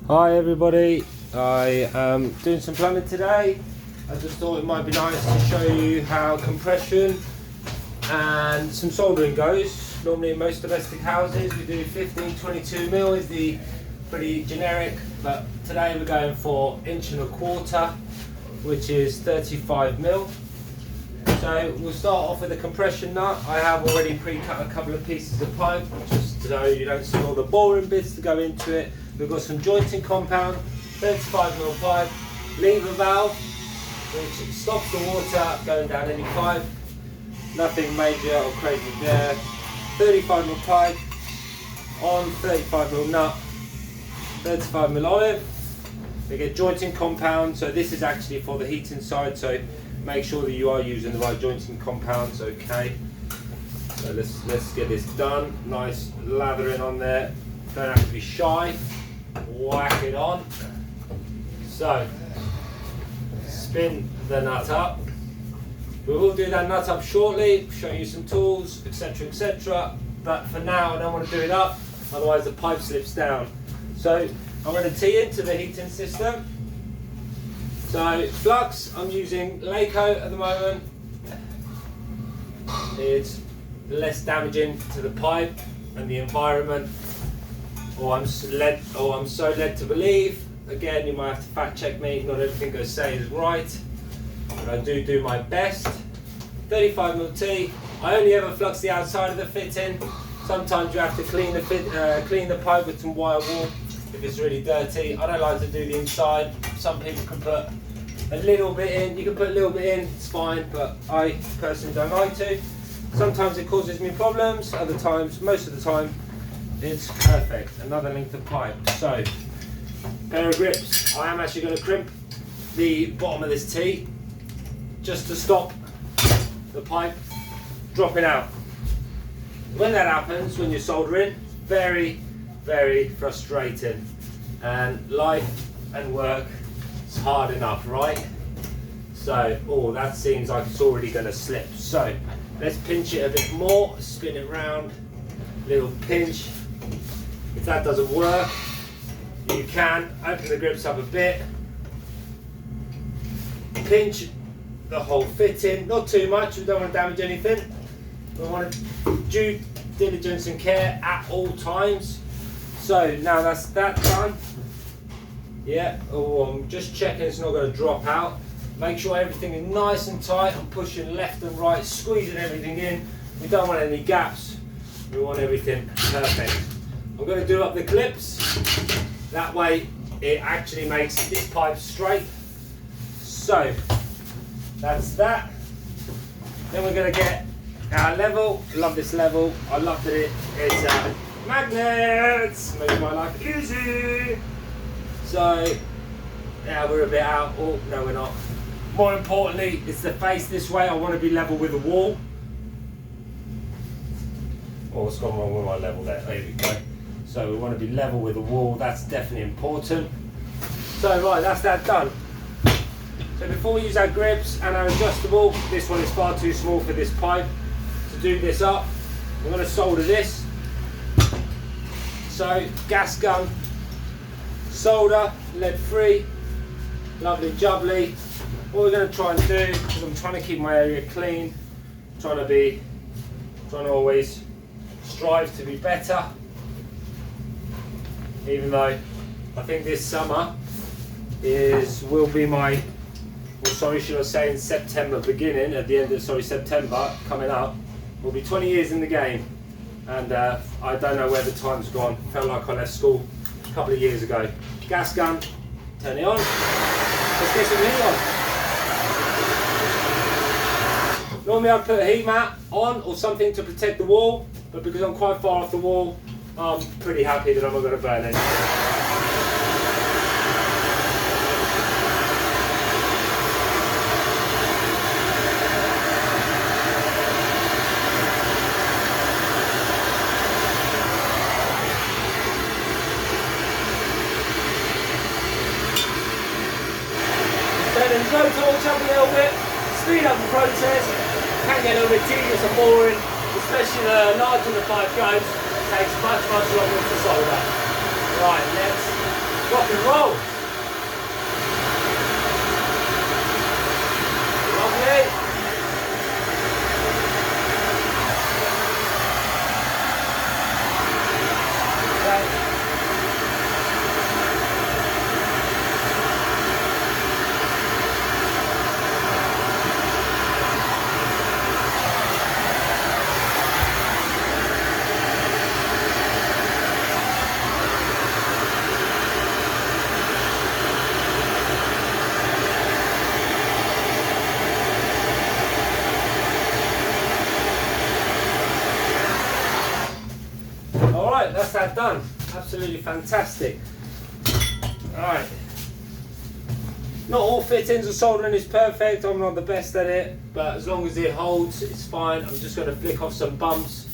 Hi everybody, I am doing some plumbing today. I just thought it might be nice to show you how compression and some soldering goes. Normally in most domestic houses we do 15-22mm is the pretty generic, but today we're going for 1.25 inch, which is 35mm. So we'll start off with a compression nut. I have already pre-cut a couple of pieces of pipe just so you don't see all the boring bits to go into it. We've got some jointing compound, 35mm pipe, lever valve which stops the water going down any pipe. Nothing major or crazy there. 35mm pipe on 35mm nut, 35mm olive. We get jointing compound, so this is actually for the heating side, so make sure that you are using the right jointing compounds. Okay, so let's get this done. Nice lathering on there, don't have to be shy, whack it on. So spin the nut up. We will do that nut up shortly, show you some tools, etc, etc, but for now I don't want to do it up, otherwise the pipe slips down. So I'm going to tee into the heating system. So flux, I'm using Laco at the moment. It's less damaging to the pipe and the environment, or I'm so led to believe. Again, you might have to fact check me, not everything I say is right, but I do my best. 35mm T. I only ever flux the outside of the fitting. Sometimes you have to clean the pipe with some wire wool if it's really dirty. I don't like to do the inside. Some people can put a little bit in. You can put a little bit in, it's fine, but I personally don't like to. Sometimes it causes me problems, other times, most of the time, it's perfect. Another length of pipe. So, pair of grips. I am actually going to crimp the bottom of this T just to stop the pipe dropping out. When that happens, when you're soldering, very, very frustrating, and life and work is hard enough, right? So, oh, that seems like it's already going to slip. So let's pinch it a bit more, spin it round, little pinch. If that doesn't work, you can open the grips up a bit, pinch the whole fitting, not too much, we don't want to damage anything. We want to due diligence and care at all times. So now that's that done. Yeah, oh, I'm just checking it's not going to drop out. Make sure everything is nice and tight. I'm pushing left and right, squeezing everything in. We don't want any gaps. We want everything perfect. I'm going to do up the clips. That way it actually makes this pipe straight. So that's that. Then we're going to get our level. Love this level. I love that it's magnets. Makes my life easy. So yeah, we're a bit out. Oh no, we're not. More importantly, it's the face this way. I want to be level with the wall. Oh, what's gone wrong with my level there? There we go. So we want to be level with the wall. That's definitely important. So right, that's that done. So before we use our grips and our adjustable, this one is far too small for this pipe. To do this up, I'm going to solder this. So gas gun, solder, lead free, lovely jubbly. What we're going to try and do, because I'm trying to keep my area clean, trying to always strive to be better, even though I think this summer will be my, well, sorry, should I say in September beginning, at the end of, September coming up, will be 20 years in the game, and I don't know where the time's gone. Felt like I left school a couple of years ago. Gas gun, turn it on, let's get some heat on. Normally I'd put a heat mat on or something to protect the wall, but because I'm quite far off the wall, I'm pretty happy that I'm not going to burn anything. Then blow torch up a little bit, speed up the process. Can get a little bit tedious and boring, especially the larger the pipe goes. It takes much longer to solder. Right, let's rock and absolutely fantastic. Alright. Not all fittings or soldering is perfect, I'm not the best at it, but as long as it holds, it's fine. I'm just going to flick off some bumps.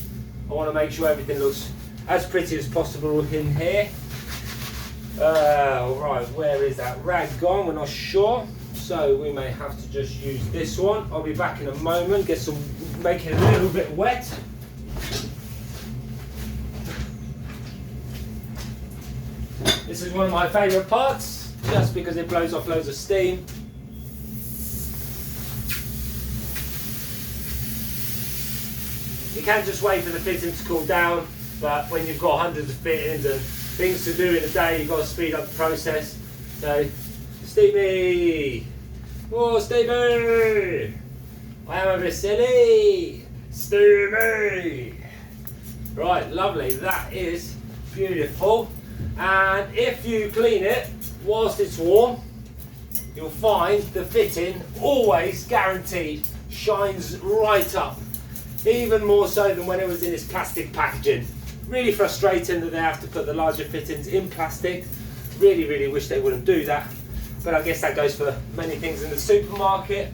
I want to make sure everything looks as pretty as possible in here. Right, where is that rag gone? We're not sure, so we may have to just use this one. I'll be back in a moment, make it a little bit wet. This is one of my favourite parts, just because it blows off loads of steam. You can't just wait for the fitting to cool down, but when you've got hundreds of fittings and things to do in a day, you've got to speed up the process. So, Stevie! Oh, Stevie! I am a bit silly! Stevie! Right, lovely, that is beautiful. And if you clean it whilst it's warm, you'll find the fitting always guaranteed shines right up, even more so than when it was in its plastic packaging. Really frustrating that they have to put the larger fittings in plastic. Really wish they wouldn't do that, but I guess that goes for many things in the supermarket.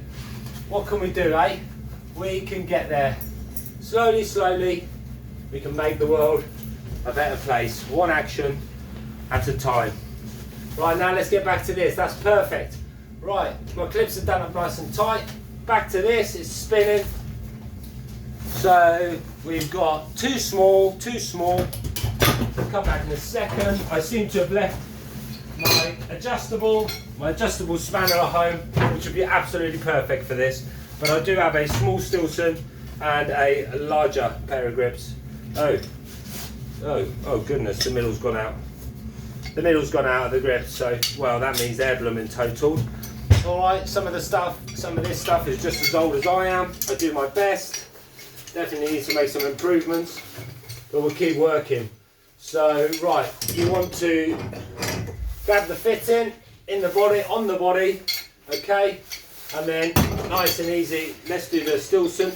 What can we do, eh? We can get there slowly. We can make the world a better place, one action at a time. Right, now let's get back to this. That's perfect. Right, my clips are done up nice and tight. Back to this, it's spinning. So we've got too small. I'll come back in a second. I seem to have left my adjustable spanner at home, which would be absolutely perfect for this. But I do have a small Stilson and a larger pair of grips. Oh goodness, the middle's gone out. The middle's gone out of the grip, so, well, that means they're blooming totaled. Alright, some of this stuff is just as old as I am. I do my best. Definitely need to make some improvements, but we'll keep working. So, right, you want to grab the fitting in the body, on the body, okay? And then, nice and easy, let's do the Stilson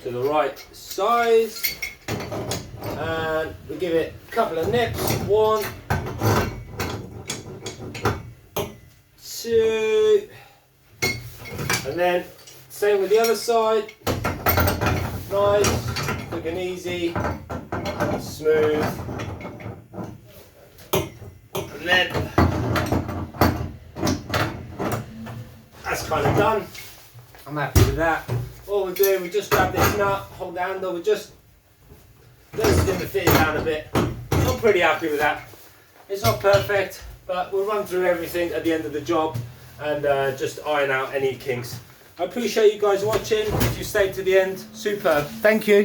to the right size. And we give it a couple of nips. 1, 2, and then same with the other side. Nice, quick and easy, smooth, and then that's kind of done. I'm happy with that. All we do, we just grab this nut, hold the handle, we just loosen the fitting down a bit. I'm pretty happy with that. It's not perfect, but we'll run through everything at the end of the job and just iron out any kinks. I appreciate you guys watching. If you stayed to the end, superb. Thank you.